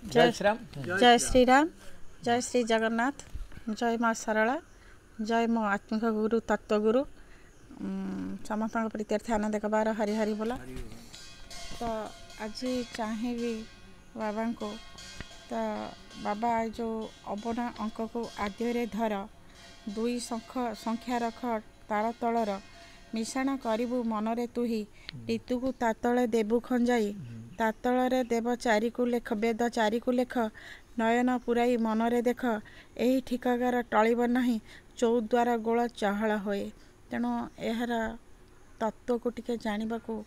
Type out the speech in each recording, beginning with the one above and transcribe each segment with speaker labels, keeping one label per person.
Speaker 1: जय श्री राम।
Speaker 2: जय श्री राम, जय श्री जगन्नाथ, जय माँ सरला, जय मो आत्मिक गुरु तत्वगुरु समस्त प्रीत्यर्थ आनंद कबार हरि हरि बोला। तो आज चाहिए बाबा को तो बाबा जो अबना अंक को आद्य धर दुई संख्या रख तार तलर मिशाण करू मनरे तुही ऋतु को तातले देबु खंजाई तातल देव चारि को लेख वेद चारि को लेख नयन पुराई मनरे देख यही ठिकागार टलिब नहीं चौद्वार गोल चहल होए। तेणु यार तत्व को टिके जानिबा को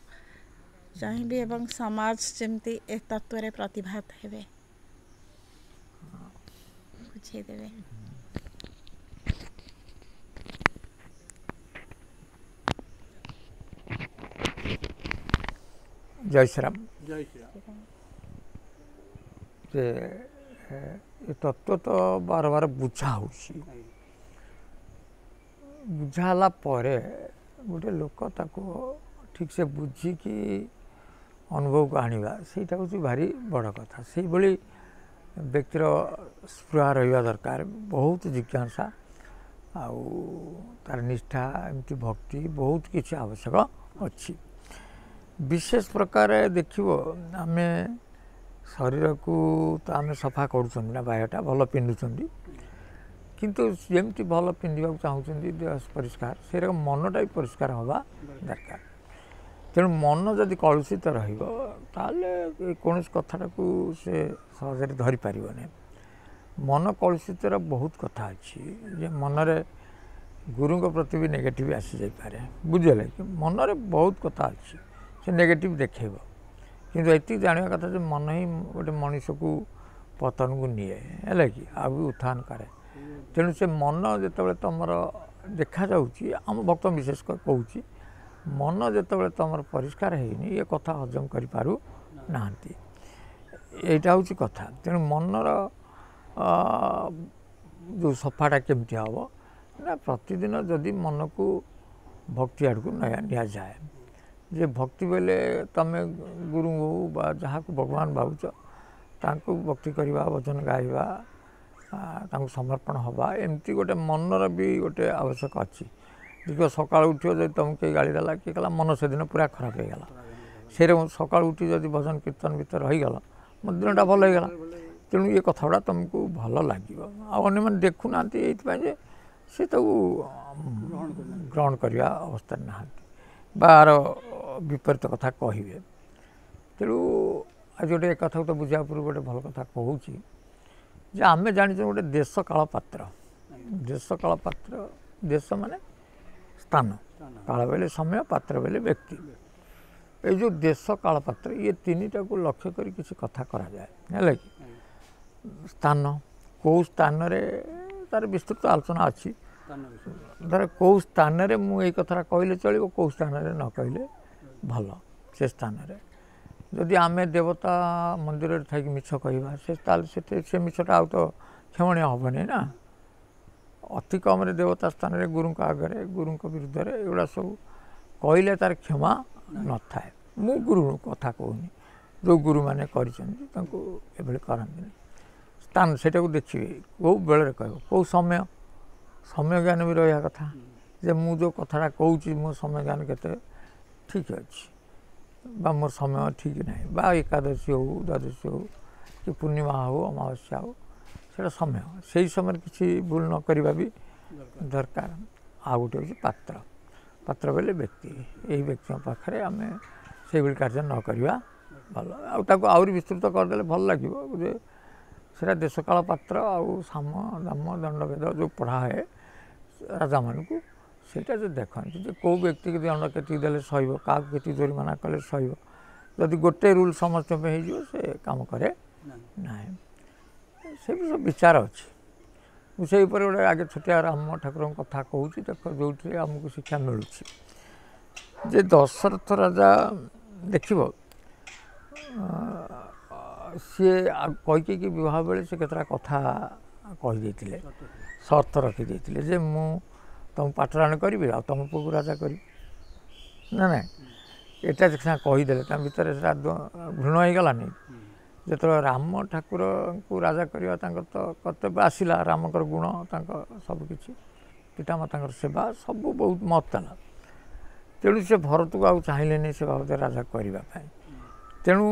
Speaker 2: चाहिए एवं समाज जमती ए तत्व रे प्रतिभात हेबे बुझे देबे।
Speaker 1: जय श्री राम।
Speaker 3: जय श्री राम।
Speaker 1: ये तत्व तो बार बार बुझा बुझाला परे गोटे लोक ताको ठीक से बुझिकी अनुभव को आनिबा सेटा हूँ भारी बड़ कथा। से भली व्यक्तिर स्पृहा रहा दरकार, बहुत जिज्ञासा आउ तार निष्ठा एमती भक्ति बहुत किसी आवश्यक अच्छी। विशेष प्रकार देखिबो आमे शरीर को तो आमे सफा करूँ ना बाह्यटा भल पिंधुंट किंतु जमती भल पिंधा चाहूँगी देह परिष्कार से मनटा भी परिष्कार हवा दरकार। तेणु मन जदि कलुषित रही कौन कथा को से सहज धरी पार नहीं। मन कलुषित बहुत कथा अच्छी जे मनरे गुरु प्रति भी नेगेटिव आसी जापे बुझे कि मनरे बहुत कथा अच्छी से नेगेटिव देखेब किंतु ये जानवा कथा जो मन ही गोटे मनीष को पतन को निए है कि आ उत्थान करे। तेणु से मन जिते तुम देखा आम भक्त विशेष कहूँ मन जिते तुम परिष्कार है ये कथा हजम कर पारु ना यहाँ हूँ कथा। तेणु मनर जो सफाटा केमती हम ना प्रतिदिन जदि मन को भक्ति आड़ को नि जाए जे भक्ति बेले तमें गुरु हो बा जहाँ को भगवान भावुच तांको भक्ति करवा वचन गाइबा तांको समर्पण हवा एमती गोटे मनर भी गोटे आवश्यक अच्छी। देखो सकाल उठो जब तुमको कई गाड़ी देला किए कला मन से दिन पूरा खराब हो गला से सका उठी जब भजन कीर्तन भीतर रहीगला मो दिनटा भल होगा। तेणु ये कथा गुड़ा तुमको भल लगे मैंने देखुना ये सी तो ग्रहण करने अवस्था ना बार विपरीत कथा कहे। तेणु आज गोटे कथा तो बुझा पूर्व गोटे भल कथा कहूँ जे आम जानी गोटे देश काल पात्र देश काल पात्र देश माने स्थान काल बेले समय पात्र बेले व्यक्ति ये जो देश काल पात्र ये तीनटा को लक्ष्य कर किसी कथा करा जाए है कि स्थान कौ स्थान रे तार विस्तृत आलोचना अच्छी धर कौ स्थान रे मुझे कथा कहले चलो कौ स्थान रे न कहले भल से स्थान रे जदि आमे देवता मंदिर थी मिछ कह से मिछटा आ तो क्षमणीय हेनी ना। अति कम देवता स्थान रे गुरु आगे गुरु विरुद्ध एगुड़ा सब कहले तार क्षमा न थाए। मु गुरु कथा कहूनी जो गुरु मैंने करती स्थान से देखिए कौ बेले कह कौ समय समय ज्ञान भी रहा कथा जे मु जो कथा कहूँ मो समय ज्ञान के ठीक अच्छे बा मोर समय ठीक ना बा एकादशी हो द्वादशी हो कि पूर्णिमा हो अमावस्या हो से समय से समय किसी भूल न करवा भी दरकार। आ गोटे हूँ पात्र पात्र बेले व्यक्ति यही व्यक्ति पाखे आम से कार्य न करवा भल आहरी विस्तृत करदे भल लगे से देश काल पात्र आउ साम दाम दंड भेद जो पढ़ा है राजा मान को सेटा जो देखते जो कौ व्यक्ति के दंड के देले सह क्या के जोरिमाना कले सह जदि गोटे रूल समस्त हो से काम करे ना से भी सब विचार अच्छी। मुझे गोटे आगे छोटिया राम ठाकुर कथा कहूँ देख जो आमको शिक्षा मिलूँ जे दशरथ राजा देख सी कईके कि विवाह बेले से केतरा कथा कही सर्त रखी जे मु तुम पाटराणी करी तुम पुक राजा करी ना ना यहाँ कहीदे भर घृण हो गलानी ଯେତେବେଳେ ରାମ ଠାକୁରଙ୍କୁ ରାଜା କରିବା ତାଙ୍କର ତ କର୍ତ୍ତବ୍ୟ ଆସିଲା, ରାମଙ୍କର ଗୁଣ ତାଙ୍କ ସବୁକିଛି ପିତାମାତାଙ୍କର ସେବା ସବୁ ବହୁତ ମହତ୍ତ୍ୱ ହେଲା। ତେଣୁ ସେ ଭରତକୁ ଆଉ ଚାହିଁଲେନି ସେ ବାବଦରେ ରାଜା କରିବା ପାଇଁ। ତେଣୁ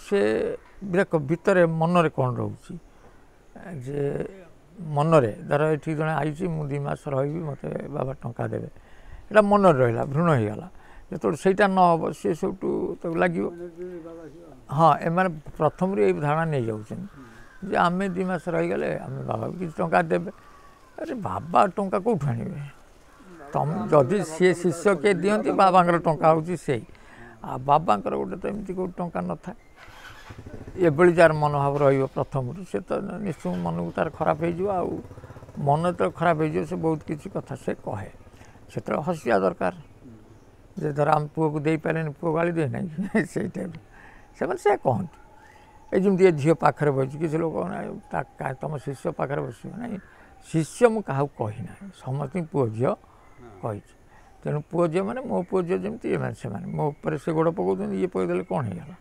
Speaker 1: ସେ ଦେଖ ଭିତରେ ମନରେ କ'ଣ ରହୁଛି ଯେ ମନରେ ଧର ଏଠି ଜଣେ ଆଇଛି ମୁଁ 2 ମାସ ରହିବି ମୋତେ ବାବା ଟଙ୍କା ଦେବେ, ଏଇଟା ମନରେ ରହିଲା, ଭ୍ରୂଣ ହେଇଗଲା। ଯେତେବେଳେ ସେଇଟା ନ ହେବ ସେ ସବୁଠୁ ତାକୁ ଲାଗିବ। ହଁ, ଏମାନେ ପ୍ରଥମରୁ ଏଇ ଧାରଣା ନେଇଯାଉଛନ୍ତି ଯେ ଆମେ 2 ମାସ ରହିଗଲେ ଆମେ ବାବାକୁ କିଛି ଟଙ୍କା ଦେବେ। ଆରେ ବାବା ଟଙ୍କା କେଉଁଠୁ ଆଣିବେ? ତମେ ଯଦି ସିଏ ଶିଷ୍ୟ କିଏ ଦିଅନ୍ତି, ବାବାଙ୍କର ଟଙ୍କା ହେଉଛି ସେଇ। ଆଉ ବାବାଙ୍କର ଗୋଟେ ତ ଏମିତି କେଉଁଠି ଟଙ୍କା ନଥାଏ। ଏଭଳି ଯାର ମନୋଭାବ ରହିବ ପ୍ରଥମରୁ, ସେ ତ ନିଶ୍ଚୟ ମନକୁ ତାର ଖରାପ ହେଇଯିବ। ଆଉ ମନ ଯେତେବେଳେ ଖରାପ ହେଇଯିବ ସେ ବହୁତ କିଛି କଥା ସେ କହେ। ସେତେବେଳେ ହସିବା ଦରକାର ଯେ ଧର ଆମ ପୁଅକୁ ଦେଇପାରିଲେନି, ପୁଅ ଗାଳି ଦିଏ ନାହିଁ ସେଇ ଟାଇପ୍ ସେମାନେ ସେ କହନ୍ତି। ଏ ଯେମିତି ଏ ଝିଅ ପାଖରେ ବସିଛି, କିଛି ଲୋକ ତମ ଶିଷ୍ୟ ପାଖରେ ବସିବ ନାହିଁ। ଶିଷ୍ୟ ମୁଁ କାହାକୁ କହିନାହିଁ, ସମସ୍ତଙ୍କୁ ପୁଅ ଝିଅ କହିଛି। ତେଣୁ ପୁଅ ଝିଅ ମାନେ ମୋ ପୁଅ ଝିଅ ଯେମିତି ଏମାନେ ସେମାନେ ମୋ ଉପରେ ସେ ଗୋଡ଼ ପକାଉଛନ୍ତି, ଇଏ ପକାଇଦେଲେ କ'ଣ ହେଇଗଲା?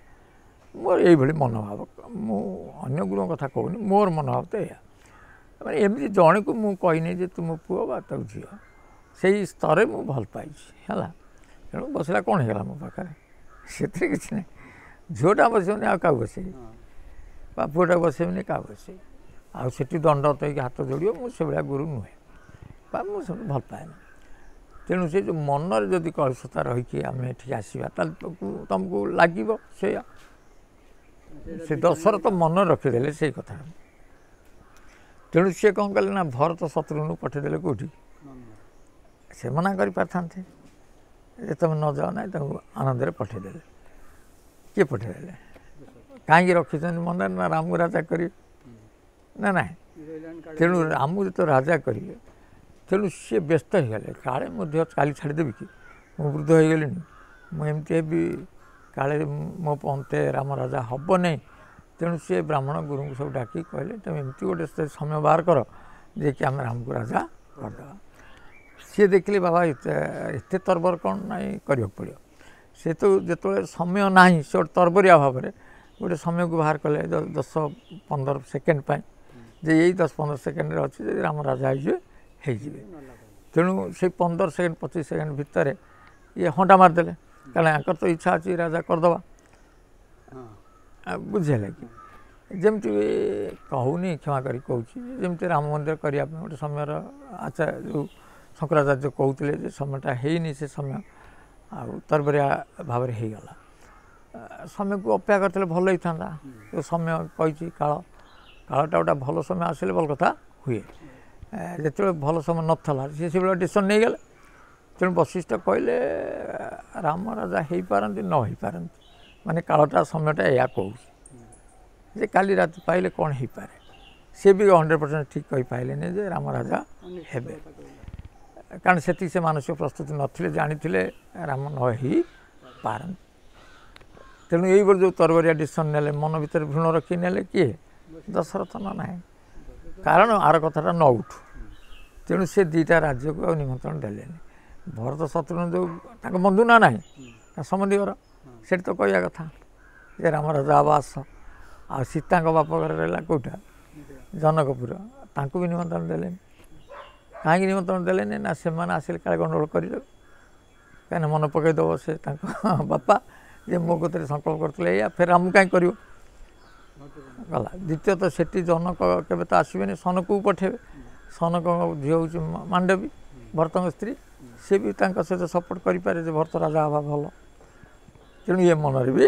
Speaker 1: ମୋର ଏଇଭଳି ମନୋଭାବ। ମୁଁ ଅନ୍ୟ ଗୁରୁଙ୍କ କଥା କହୁନି, ମୋର ମନୋଭାବ ତ ଏଇଆ। ମାନେ ଏମିତି ଜଣକୁ ମୁଁ କହିନି ଯେ ତୁ ମୋ ପୁଅ ବା ତୋ ଝିଅ, ସେଇ ସ୍ତରରେ ମୁଁ ଭଲ ପାଇଛି ହେଲା। ତେଣୁ ବସିଲା କ'ଣ ହେଇଗଲା ମୋ ପାଖରେ, ସେଥିରେ କିଛି ନାହିଁ। ଝିଅଟା ବସିବନି ଆଉ କାହାକୁ ବସେଇବି, ବା ପୁଅଟାକୁ ବସେଇବିନି କାହାକୁ ବସେଇବି। ଆଉ ସେଠି ଦଣ୍ଡ ହେଇକି ହାତ ଯୋଡ଼ିବ, ମୁଁ ସେଭଳିଆ ଗୁରୁ ନୁହେଁ ବା ମୁଁ ସେମିତି ଭଲ ପାଏନି। ତେଣୁ ସେ ଯେଉଁ ମନରେ ଯଦି କଳୁଷତା ରହିକି ଆମେ ଏଠିକି ଆସିବା, ତାହେଲେ ତୁମକୁ ଲାଗିବ ସେଇଆ। ସେ ଦଶରଥ ମନରେ ରଖିଦେଲେ ସେଇ କଥା। ତେଣୁ ସିଏ କ'ଣ କଲେ ନା ଭରତ ଶତ୍ରୁଘ୍ନକୁ ପଠାଇଦେଲେ କେଉଁଠି? ସେ ମନା କରିପାରିଥାନ୍ତେ ଯେ ତୁମେ ନ ଯାଅ ନାହିଁ, ତାଙ୍କୁ ଆନନ୍ଦରେ ପଠାଇଦେଲେ। କିଏ ପଠାଇଦେଲେ? କାହିଁକି ରଖିଛନ୍ତି ମନରେ? ନା ରାମକୁ ରାଜା କରିବେ ନା ନାହିଁ। ତେଣୁ ରାମକୁ ଯେତେବେଳେ ରାଜା କରିବେ, ତେଣୁ ସିଏ ବ୍ୟସ୍ତ ହେଇଗଲେ। କାଳେ ମୋ ଦେହ କାଲି ଛାଡ଼ିଦେବି କି? ମୁଁ ବୃଦ୍ଧ ହେଇଗଲିଣି, ମୁଁ ଏମିତି ହେବି, କାଳେ ମୋ ଅନ୍ତେ ରାମ ରାଜା ହେବ ନାହିଁ। ତେଣୁ ସିଏ ବ୍ରାହ୍ମଣ ଗୁରୁଙ୍କୁ ସବୁ ଡାକି କହିଲେ ତୁମେ ଏମିତି ଗୋଟେ ସମୟ ବାହାର କର ଯିଏକି ଆମେ ରାମକୁ ରାଜା କରିଦେବା। ସିଏ ଦେଖିଲେ ବାବା ଏତେ ତରବର କ'ଣ ନାହିଁ, କରିବାକୁ ପଡ଼ିବ। ସେ ତ ଯେତେବେଳେ ସମୟ ନାହିଁ, ସେ ଗୋଟେ ତରବରିଆ ଭାବରେ ଗୋଟେ ସମୟକୁ ବାହାର କଲେ 10-15 ସେକେଣ୍ଡ ପାଇଁ, ଯେ ଏଇ 10-15 ସେକେଣ୍ଡରେ ଅଛି ଯଦି ରାମ ରାଜା ହେଇଯିବେ। ତେଣୁ ସେଇ 15 ସେକେଣ୍ଡ 25 ସେକେଣ୍ଡ ଭିତରେ ଇଏ ହଣ୍ଡା ମାରିଦେଲେ, କାରଣ ୟାଙ୍କର ତ ଇଚ୍ଛା ଅଛି ରାଜା କରିଦେବା। ବୁଝିହେଲା କି? ଯେମିତି କହୁନି, କ୍ଷମା କରି କହୁଛି, ଯେମିତି ରାମ ମନ୍ଦିର କରିବା ପାଇଁ ଗୋଟେ ସମୟର ଯେଉଁ ଶଙ୍କରାଚାର୍ଯ୍ୟ କହୁଥିଲେ ଯେ ସମୟଟା ହେଇନି, ସେ ସମୟ ଆଉ ତରବରିଆ ଭାବରେ ହେଇଗଲା। ସମୟକୁ ଅପେକ୍ଷା କରିଥିଲେ ଭଲ ହେଇଥାନ୍ତା। ଯେଉଁ ସମୟ କହିଛି କାଳଟା ଗୋଟେ ଭଲ ସମୟ ଆସିଲେ ଭଲ କଥା ହୁଏ। ଯେତେବେଳେ ଭଲ ସମୟ ନଥିଲା ସିଏ ସେଭଳିଆ ଡିସିସନ୍ ନେଇଗଲେ। ତେଣୁ ବଶିଷ୍ଠ କହିଲେ ରାମ ରାଜା ହେଇପାରନ୍ତି ନ ହେଇପାରନ୍ତି, ମାନେ କାଳଟା ସମୟଟା ଏଇଆ କହୁଛି ଯେ କାଲି ରାତି ପାଇଲେ କ'ଣ ହେଇପାରେ। ସେ ବି 100% ଠିକ୍ କହିପାରିଲେନି ଯେ ରାମ ରାଜା ହେବେ, କାରଣ ସେତିକି ସେ ମାନସିକ ପ୍ରସ୍ତୁତି ନଥିଲେ, ଜାଣିଥିଲେ ରାମ ନ ହେଇପାରନ୍ତି। ତେଣୁ ଏଇଭଳି ଯେଉଁ ତରବରିଆ ଡିସିସନ୍ ନେଲେ, ମନ ଭିତରେ ଭ୍ରୂଣ ରଖି ନେଲେ କିଏ? ଦଶରଥ ନା ନାହିଁ, କାରଣ ଆର କଥାଟା ନ ଉଠୁ। ତେଣୁ ସେ ଦୁଇଟା ରାଜ୍ୟକୁ ଆଉ ନିମନ୍ତ୍ରଣ ଦେଲେନି। ଭରତ ଶତ୍ରୁଘ୍ନ ଯେଉଁ ତାଙ୍କ ବନ୍ଧୁ ନା ନାହିଁ, ତା ସମ୍ବନ୍ଧୀଘର, ସେଠି ତ କହିବା କଥା ଯେ ରାମ ରାଜା ଆବାସ। ଆଉ ସୀତାଙ୍କ ବାପ ଘରେ ରହିଲା କେଉଁଟା? ଜନକପୁର। ତାଙ୍କୁ ବି ନିମନ୍ତ୍ରଣ ଦେଲେନି। କାହିଁକି ନିମନ୍ତ୍ରଣ ଦେଲେନି? ନା ସେମାନେ ଆସିଲେ କାଳେ ଗଣ୍ଡଗୋଳ କରିଦେବେ, କାହିଁକିନା ମନେ ପକାଇଦେବ ସେ ତାଙ୍କ ବାପା ଯେ ମୋ କତିରେ ସଂକଳ୍ପ କରିଥିଲେ ଏଇଆ, ଫେର ରାମକୁ କାହିଁକି କରିବ ଗଲା। ଦ୍ୱିତୀୟତଃ ସେଠି ଜନକ କେବେ ତ ଆସିବେନି, ସନକକୁ ପଠାଇବେ। ସନକଙ୍କ ଝିଅ ହେଉଛି ମାଣ୍ଡବୀ, ଭରତଙ୍କ ସ୍ତ୍ରୀ। ସେ ବି ତାଙ୍କ ସହିତ ସପୋର୍ଟ କରିପାରେ ଯେ ଭରତ ରାଜା ହେବା ଭଲ। ତେଣୁ ଇଏ ମନରେ ବି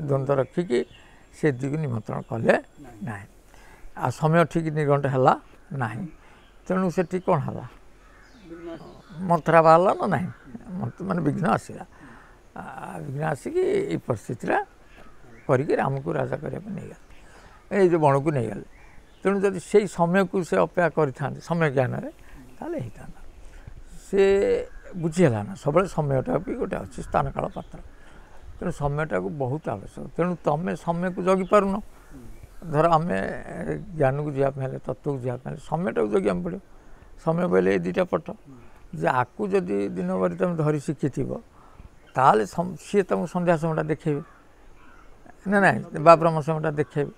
Speaker 1: ଦ୍ୱନ୍ଦ୍ୱ ରଖିକି ସେ ଦିଗକୁ ନିମନ୍ତ୍ରଣ କଲେ ନାହିଁ। ଆଉ ସମୟ ଠିକ୍ ନିଘଣ୍ଟ ହେଲା ନାହିଁ। ତେଣୁ ସେଠି କ'ଣ ହେଲା? ମନ୍ଥରା ବାହାରିଲା ନା ନାହିଁ, ମାନେ ବିଘ୍ନ ଆସିଲା। ବିଘ୍ନ ଆସିକି ଏଇ ପରିସ୍ଥିତିଟା କରିକି ରାମକୁ ରାଜା କରିବା ପାଇଁ ନେଇଗଲେ, ଏଇ ଯେଉଁ ବଣକୁ ନେଇଗଲେ। ତେଣୁ ଯଦି ସେଇ ସମୟକୁ ସେ ଅପେକ୍ଷା କରିଥାନ୍ତେ ସମୟ ଜ୍ଞାନରେ, ତାହେଲେ ହେଇଥାନ୍ତା। ସେ ବୁଝିହେଲା ନା, ସବୁବେଳେ ସମୟଟା ବି ଗୋଟେ ଅଛି, ସ୍ଥାନ କାଳ ପାତ୍ର। ତେଣୁ ସମୟଟାକୁ ବହୁତ ଆବଶ୍ୟକ। ତେଣୁ ତୁମେ ସମୟକୁ ଜଗି ପାରୁନ। ଧର ଆମେ ଜ୍ଞାନକୁ ଯିବା ପାଇଁ ହେଲେ, ତତ୍ତ୍ୱକୁ ଯିବା ପାଇଁ ହେଲେ ସମୟଟାକୁ ଜଗିବାକୁ ପଡ଼ିବ। ସମୟ ବୋଇଲେ ଏଇ ଦୁଇଟା ପଟ, ଯେ ଆକୁ ଯଦି ଦିନ ଭରି ତୁମେ ଧରି ଶିଖିଥିବ, ତାହେଲେ ସିଏ ତୁମକୁ ସନ୍ଧ୍ୟା ସମୟଟା ଦେଖେଇବେ। ନା ନାଇଁ ବା ବ୍ରହ୍ମ ସମୟଟା ଦେଖେଇବେ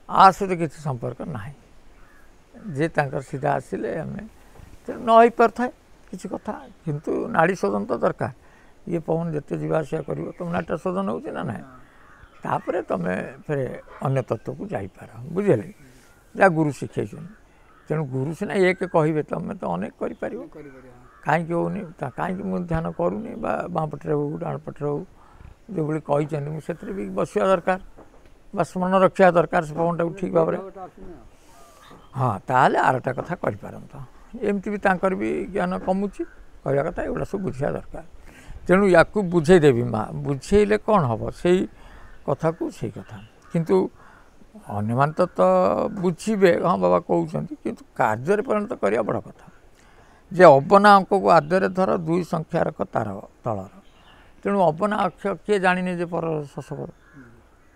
Speaker 1: ଆ ସହିତ କିଛି ସମ୍ପର୍କ ନାହିଁ ଯେ ତାଙ୍କର ସିଧା ଆସିଲେ ଆମେ ତେଣୁ ନ ହେଇପାରିଥାଏ କିଛି କଥା କିନ୍ତୁ ନାଡ଼ି ଶୋଧନ ତ ଦରକାର ଇଏ ପବନ ଯେତେ ଯିବା ଆସିବା କରିବ ତୁମ ନାଡ଼ିଟା ଶୋଧନ ହେଉଛି ନା ନାହିଁ ତାପରେ ତୁମେ ଫେରେ ଅନ୍ୟ ତତ୍ତ୍ୱକୁ ଯାଇପାର ବୁଝିଲେ ଯାହା ଗୁରୁ ଶିଖେଇଛନ୍ତି ତେଣୁ ଗୁରୁ ସିନା ଏକ କହିବେ ତୁମେ ତ ଅନେକ କରିପାରିବ କାହିଁକି ହେଉନି କାହିଁକି ମୁଁ ଧ୍ୟାନ କରୁନି ବା ବାଁ ପଟରେ ହେଉ ଡାହାଣ ପଟରେ ହେଉ ଯେଉଁଭଳି କହିଛନ୍ତି ମୁଁ ସେଥିରେ ବି ବସିବା ଦରକାର ବା ସ୍ମରଣ ରଖିବା ଦରକାର ସେ ପବନଟାକୁ ଠିକ୍ ଭାବରେ ହଁ ତାହେଲେ ଆରଟା କଥା କରିପାରନ୍ତ ଏମିତି ବି ତାଙ୍କର ବି ଜ୍ଞାନ କମୁଛି କହିବା କଥା ଏଗୁଡ଼ା ସବୁ ବୁଝିବା ଦରକାର ତେଣୁ ୟାକୁ ବୁଝେଇଦେବି ମା ବୁଝେଇଲେ କ'ଣ ହେବ ସେଇ କଥାକୁ ସେଇ କଥା କିନ୍ତୁ ଅନ୍ୟମାନେ ତ ବୁଝିବେ ହଁ ବାବା କହୁଛନ୍ତି କିନ୍ତୁ କାର୍ଯ୍ୟରେ ପରିଣତ କରିବା ବଡ଼ କଥା ଯେ ଅବନା ଅଙ୍କକୁ ଆଦ୍ୟରେ ଧର 2 ସଂଖ୍ୟାରକ ତାର ତଳର ତେଣୁ ଅବନା ଅକ୍ଷ କିଏ ଜାଣିନି ଯେ ପର ଶଶପଦ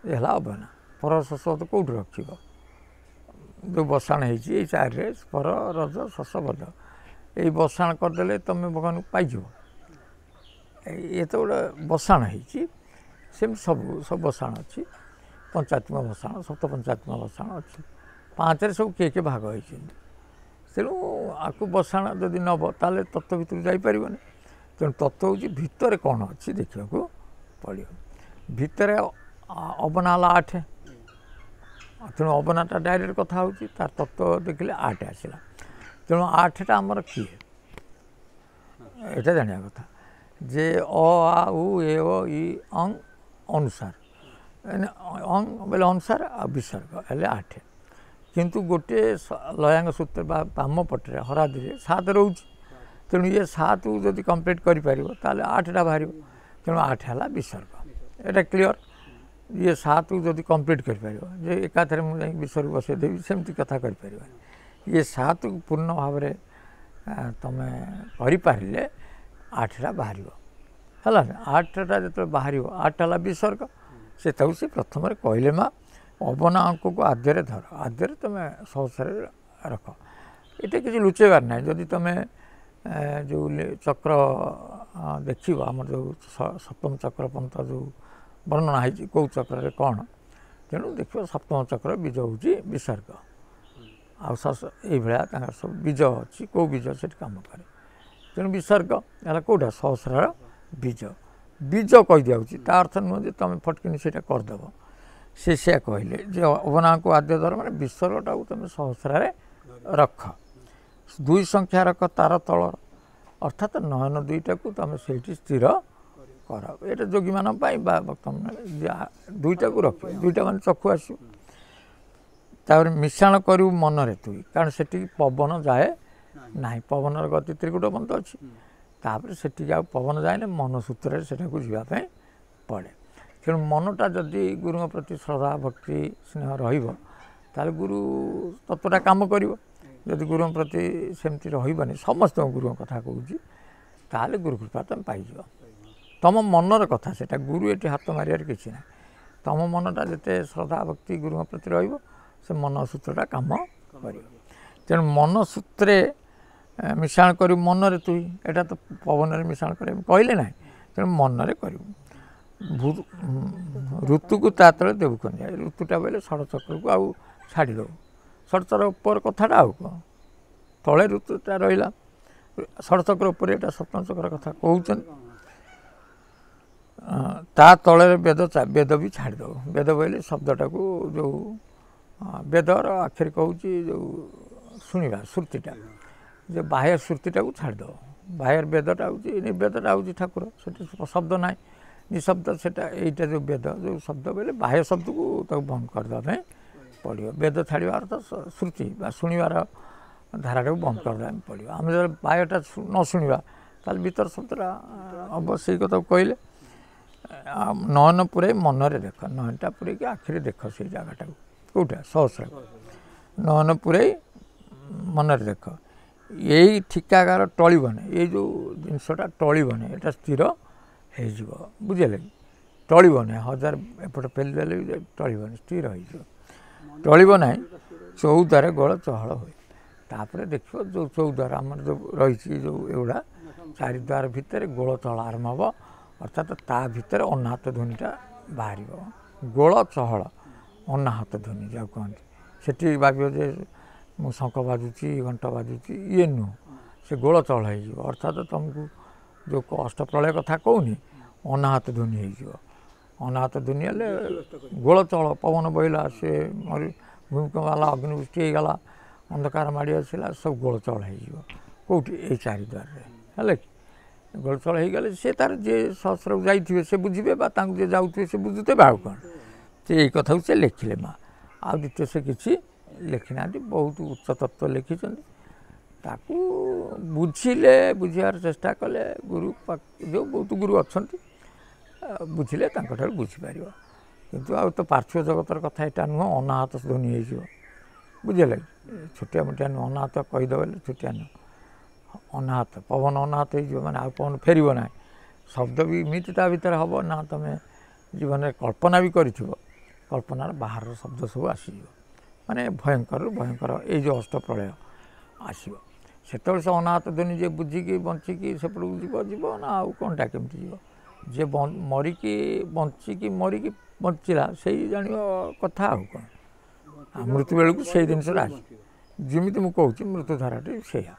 Speaker 1: ଏ ହେଲା ଅବନା ପର ଶଶପଦ କେଉଁଠି ରଖିବ ଯେଉଁ ବସାଣ ହେଇଛି ଏଇ 4ରେ ପର ରଜ ଶଶପଦ ଏଇ ବସାଣ କରିଦେଲେ ତୁମେ ଭଗବାନଙ୍କୁ ପାଇଯିବ ଏ ତ ଗୋଟେ ବସାଣ ହେଇଛି ସେମିତି ସବୁ ବସାଣ ଅଛି ପଞ୍ଚାତ୍ମ ବସାଣ ସପ୍ତପଞ୍ଚାତ୍ମ ବସାଣ ଅଛି 5ରେ ସବୁ କିଏ ଭାଗ ହେଇଛନ୍ତି ତେଣୁ ଆକୁ ବସାଣ ଯଦି ନେବ ତାହେଲେ ତତ୍ତ୍ୱ ଭିତରକୁ ଯାଇପାରିବନି ତେଣୁ ତତ୍ତ୍ୱ ହେଉଛି ଭିତରେ କ'ଣ ଅଛି ଦେଖିବାକୁ ପଡ଼ିବ ଭିତରେ ଅବନା ହେଲା 8 ତେଣୁ ଅବନାଟା ଡାଇରେକ୍ଟ କଥା ହେଉଛି ତାର ତତ୍ତ୍ୱ ଦେଖିଲେ 8 ଆସିଲା ତେଣୁ 8ଟା ଆମର କିଏ ଏଇଟା ଜାଣିବା କଥା ଯେ ଅ ଆ ଉ ଏ ଓ ଇ ଅଂ ଅନୁସାର ଅଂ ବୋଲେ ଅନୁସାର ଆଉ ବିସର୍ଗ ହେଲେ 8 କିନ୍ତୁ ଗୋଟିଏ ଲୟାଙ୍ଗ ସୂତ୍ର ବା ବାମ ପଟରେ ହରାଦିରେ 7 ରହୁଛି ତେଣୁ ଇଏ 7କୁ ଯଦି କମ୍ପ୍ଲିଟ୍ କରିପାରିବ ତାହେଲେ 8ଟା ବାହାରିବ ତେଣୁ 8 ହେଲା ବିସର୍ଗ ଏଇଟା କ୍ଲିଅର ଇଏ 7କୁ ଯଦି କମ୍ପ୍ଲିଟ୍ କରିପାରିବ ଯେ ଏକାଥରେ ମୁଁ ଯାଇକି ବିସର୍ଗ ବସେଇଦେବି ସେମିତି କଥା କରିପାରିବ ଇଏ 7କୁ ପୂର୍ଣ୍ଣ ଭାବରେ ତୁମେ କରିପାରିଲେ 8ଟା ବାହାରିବ ହେଲା 8ଟା ଯେତେବେଳେ ବାହାରିବ 8ଟା ହେଲା ବିସର୍ଗ ସେଟାକୁ ସେ ପ୍ରଥମରେ କହିଲେ ମା ଅବନା ଅଙ୍କକୁ ଆଦ୍ୟରେ ଧର ଆଦ୍ୟରେ ତୁମେ ସହସାରେ ରଖ ଏଇଟା କିଛି ଲୁଚେଇବାର ନାହିଁ ଯଦି ତୁମେ ଯେଉଁ ଚକ୍ର ଦେଖିବ ଆମର ଯେଉଁ ସପ୍ତମ ଚକ୍ର ପନ୍ଥା ଯେଉଁ ବର୍ଣ୍ଣନା ହେଇଛି କେଉଁ ଚକ୍ରରେ କ'ଣ ତେଣୁ ଦେଖିବ ସପ୍ତମ ଚକ୍ର ବୀଜ ହେଉଛି ବିସର୍ଗ ଆଉ ଏଇଭଳିଆ ତାଙ୍କର ସବୁ ବୀଜ ଅଛି କେଉଁ ବୀଜ ସେଠି କାମ କରେ ତେଣୁ ବିସର୍ଗ ହେଲା କେଉଁଟା ସହସ୍ରାର ବୀଜ କହିଦିଆହେଉଛି ତା ଅର୍ଥ ନୁହେଁ ଯେ ତୁମେ ଫଟକିନି ସେଇଟା କରିଦେବ ସେୟା କହିଲେ ଯେ ଅବନାଙ୍କୁ ଆଦ୍ୟ ଧର ମାନେ ବିସର୍ଗଟାକୁ ତୁମେ ସହସ୍ରାରେ ରଖ 2 ସଂଖ୍ୟା ରଖ ତାର ତଳ ଅର୍ଥାତ୍ ନୟନ 2ଟାକୁ ତୁମେ ସେଇଠି ସ୍ଥିର କର ଏଇଟା ଯୋଗୀମାନଙ୍କ ପାଇଁ ବା ଭକ୍ତମାନେ 2ଟାକୁ ରଖିବ 2ଟା ମାନେ ଚକ୍ଷୁ ଆସିବ ତାପରେ ମିଶାଣ କରିବୁ ମନରେ ତୁଇ କାରଣ ସେଠିକି ପବନ ଯାଏ ନାହିଁ ପବନର ଗତି ତ୍ରିକୁଟ ପର୍ଯ୍ୟନ୍ତ ଅଛି ତାପରେ ସେଠିକି ଆଉ ପବନ ଯାଏନି ମନ ସୂତ୍ରରେ ସେଟାକୁ ଯିବା ପାଇଁ ପଡ଼େ ତେଣୁ ମନଟା ଯଦି ଗୁରୁଙ୍କ ପ୍ରତି ଶ୍ରଦ୍ଧା ଭକ୍ତି ସ୍ନେହ ରହିବ ତାହେଲେ ଗୁରୁ ତତ୍ତ୍ୱଟା କାମ କରିବ ଯଦି ଗୁରୁଙ୍କ ପ୍ରତି ସେମିତି ରହିବନି ସମସ୍ତଙ୍କ ଗୁରୁଙ୍କ କଥା କହୁଛି ତାହେଲେ ଗୁରୁ କୃପା ତୁମେ ପାଇଯିବ ତୁମ ମନର କଥା ସେଇଟା ଗୁରୁ ଏଠି ହାତ ମାରିବାର କିଛି ନାହିଁ ତୁମ ମନଟା ଯେତେ ଶ୍ରଦ୍ଧା ଭକ୍ତି ଗୁରୁଙ୍କ ପ୍ରତି ରହିବ ସେ ମନ ସୂତ୍ରଟା କାମ କରିବ ତେଣୁ ମନ ସୂତ୍ରରେ ମିଶାଣ କରିବୁ ମନରେ ତୁଇ ଏଇଟା ତ ପବନରେ ମିଶାଣ କରିବୁ କହିଲେ ନାହିଁ ତେଣୁ ମନରେ କରିବୁ ଋତୁକୁ ତା ତଳେ ଦେବୁ କନ୍ୟା ଋତୁଟା ବୋଇଲେ ଷଡ଼ଚକ୍ରକୁ ଆଉ ଛାଡ଼ିଦେବୁ ଷଡ଼ଚକ୍ର ଉପର କଥାଟା ଆଉ କ'ଣ ତଳେ ଋତୁଟା ରହିଲା ଷଡ଼ଚକ୍ର ଉପରେ ଏଇଟା ସପ୍ତମ ଚକ୍ର କଥା କହୁଛନ୍ତି ତା ତଳରେ ବେଦ ବି ଛାଡ଼ିଦେବୁ ବେଦ ବୋଇଲେ ଶବ୍ଦଟାକୁ ଯେଉଁ ବେଦର ଆଖିରେ କହୁଛି ଯେଉଁ ଶୁଣିବା ଶ୍ରୁତିଟା ଯେ ବାହ୍ୟ ଶ୍ରୁତିଟାକୁ ଛାଡ଼ିଦେବ ବାହ୍ୟ ବେଦଟା ହେଉଛି ନିର୍ବେଦଟା ହେଉଛି ଠାକୁର ସେଠି ଶବ୍ଦ ନାହିଁ ନିଶବ୍ଦ ସେଟା ଏଇଟା ଯେଉଁ ବେଦ ଯେଉଁ ଶବ୍ଦ ବୋଇଲେ ବାହ୍ୟ ଶବ୍ଦକୁ ତାକୁ ବନ୍ଦ କରିଦେବା ପାଇଁ ପଡ଼ିବ ବେଦ ଛାଡ଼ିବା ଅର୍ଥ ଶ୍ରୁତି ବା ଶୁଣିବାର ଧାରାଟାକୁ ବନ୍ଦ କରିଦେବା ପାଇଁ ପଡ଼ିବ ଆମେ ଯେତେବେଳେ ବାହ୍ୟଟା ନ ଶୁଣିବା ତାହେଲେ ଭିତର ଶବ୍ଦଟା ହେବ ସେଇ କଥାକୁ କହିଲେ ନୟନ ପୁରାଇ ମନରେ ଦେଖ ନୟନଟା ପୁରାଇକି ଆଖିରେ ଦେଖ ସେଇ ଜାଗାଟାକୁ କେଉଁଟା ସହସ୍ର ନୟନ ପୁରାଇ ମନରେ ଦେଖ ଏଇ ଠିକାଗାର ଟଳିବନି ଏଇ ଯେଉଁ ଜିନିଷଟା ଟଳିବନି ଏଇଟା ସ୍ଥିର ହେଇଯିବ ବୁଝିଲେ କି ଟଳିବନି 1000 ଏପଟେ ପେଲିଦେଲେ ବି ଟଳିବନି ସ୍ଥିର ହେଇଯିବ ଟଳିବ ନାହିଁ 14ରେ ଗୋଳ ଚହଳ ହୁଏ ତାପରେ ଦେଖିବ ଯେଉଁ 14 ଆମର ଯେଉଁ ରହିଛି ଯେଉଁ ଏଗୁଡ଼ା 4 ଦ୍ୱାର ଭିତରେ ଗୋଳ ଚହଳ ଆରମ୍ଭ ହେବ ଅର୍ଥାତ୍ ତା ଭିତରେ ଅନାହତ ଧ୍ୱନିଟା ବାହାରିବ ଗୋଳ ଚହଳ ଅନାହତ ଧ୍ୱନି ଯାହା କୁହନ୍ତି। ସେଠି ଭାବିବ ଯେ ମୁଁ ଶଙ୍ଖ ବାଜୁଛି ଘଣ୍ଟ ବାଜୁଛି ଇଏ ନୁହଁ, ସେ ଗୋଳ ଚହଳ ହେଇଯିବ। ଅର୍ଥାତ୍ ତୁମକୁ ଯେଉଁ ଅଷ୍ଟପ୍ରଳୟ କଥା କହୁନି ଅନାହତ ଧ୍ୱନି ହେଇଯିବ। ଅନାହତ ଧ୍ୱନି ହେଲେ ଗୋଳ ଚହଳ, ପବନ ବହିଲା, ସେ ଭୂମିକମ୍ପ ହେଲା, ଅଗ୍ନିବୃଷ୍ଟି ହେଇଗଲା, ଅନ୍ଧକାର ମାଡ଼ି ଆସିଲା, ସବୁ ଗୋଳ ଚହଳ ହେଇଯିବ। କେଉଁଠି? ଏଇ ଚାରିଦ୍ୱାରରେ ହେଲା କି ଗୋଳ ଚହଳ ହେଇଗଲେ ସେ ତାର ଯିଏ ସହସ୍ରକୁ ଯାଇଥିବେ ସେ ବୁଝିବେ, ବା ତାଙ୍କୁ ଯିଏ ଯାଉଥିବେ ସେ ବୁଝୁଥିବେ। ଆଉ କ'ଣ ସେ ଏଇ କଥାକୁ ସେ ଲେଖିଲେ ମା'। ଆଉ ଦ୍ୱିତୀୟ ସେ କିଛି ଲେଖିନାହାନ୍ତି, ବହୁତ ଉଚ୍ଚ ତତ୍ତ୍ୱ ଲେଖିଛନ୍ତି। ତାକୁ ବୁଝିବାର ଚେଷ୍ଟା କଲେ ଗୁରୁ ଯେଉଁ ବହୁତ ଗୁରୁ ଅଛନ୍ତି ବୁଝିଲେ ତାଙ୍କଠାରୁ ବୁଝିପାରିବ। କିନ୍ତୁ ଆଉ ତ ପାର୍ଥିବ ଜଗତର କଥା ଏଇଟା ନୁହଁ, ଅନାହତ ଧ୍ୱନି ହେଇଯିବ। ବୁଝିଲେ ଛୋଟିଆ ମୋଟିଆ ନୁହଁ, ଅନାହତ କହିଦେବ ବୋଲେ ଛୋଟିଆ ନୁହଁ, ଅନାହତ ପବନ ଅନାହତ ହେଇଯିବ ମାନେ ଆଉ ପବନ ଫେରିବ ନାହିଁ। ଶବ୍ଦ ବି ଏମିତି ତା ଭିତରେ ହେବ ନା ତୁମେ ଜୀବନରେ କଳ୍ପନା ବି କରିଥିବ, କଳ୍ପନାର ବାହାରର ଶବ୍ଦ ସବୁ ଆସିଯିବ। ମାନେ ଭୟଙ୍କରରୁ ଭୟଙ୍କର ଏଇ ଯେଉଁ ଅଷ୍ଟପ୍ରଳୟ ଆସିବ। ସେତେବେଳେ ସେ ଅନାହତ ଧ୍ୱନି ଯିଏ ବୁଝିକି ବଞ୍ଚିକି ସେପଟକୁ ଯିବ ନା ଆଉ କ'ଣଟା କେମିତି ଯିବ? ଯିଏ ମରିକି ମରିକି ବଞ୍ଚିଲା ସେଇ ଜାଣିବ କଥା। ଆଉ କ'ଣ ମୃତ୍ୟୁ ବେଳକୁ ସେଇ ଜିନିଷଟା ଆସିବ। ଯେମିତି ମୁଁ କହୁଛି ମୃତ୍ୟୁଧାରାଟି ସେଇଆ।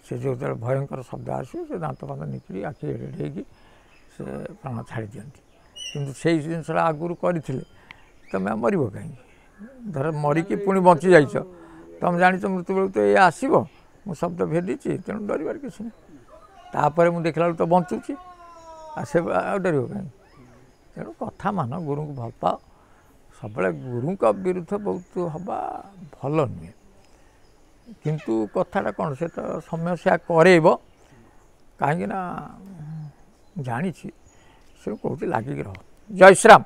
Speaker 1: ସେ ଯେତେବେଳେ ଭୟଙ୍କର ଶବ୍ଦ ଆସିବ ସେ ଦାନ୍ତ ଫାନ୍ତ ନିକିଡ଼ି ଆଖି ଏଡ଼େ ହେଇକି ସେ ପ୍ରାଣ ଛାଡ଼ି ଦିଅନ୍ତି। କିନ୍ତୁ ସେଇ ଜିନିଷଟା ଆଗରୁ କରିଥିଲେ ତୁମେ ଆଉ ମରିବ କାହିଁକି? ଧର ମରିକି ପୁଣି ବଞ୍ଚି ଯାଇଛ, ତୁମେ ଜାଣିଛ ମୃତ୍ୟୁ ବେଳକୁ ତ ଏଇଆ ଆସିବ, ମୁଁ ଶବ୍ଦ ଭେଦିଛି, ତେଣୁ ଡରିବାର କିଛି ନାହିଁ। ତାପରେ ମୁଁ ଦେଖିଲା ବେଳକୁ ତ ବଞ୍ଚୁଛି, ଆଉ ସେ ଆଉ ଡରିବ କାହିଁକି? ତେଣୁ କଥା ମାନ, ଗୁରୁଙ୍କୁ ଭଲ ପାଅ। ସବୁବେଳେ ଗୁରୁଙ୍କ ବିରୁଦ୍ଧ ବହୁତ ହେବା ଭଲ ନୁହେଁ। କିନ୍ତୁ କଥାଟା କ'ଣ, ସେ ତ ସମୟ ସେୟା କରେଇବ। କାହିଁକିନା ଜାଣିଛି, ସେ କହୁଛି ଲାଗିକି ରହ। ଜୟ ଶ୍ରୀରାମ।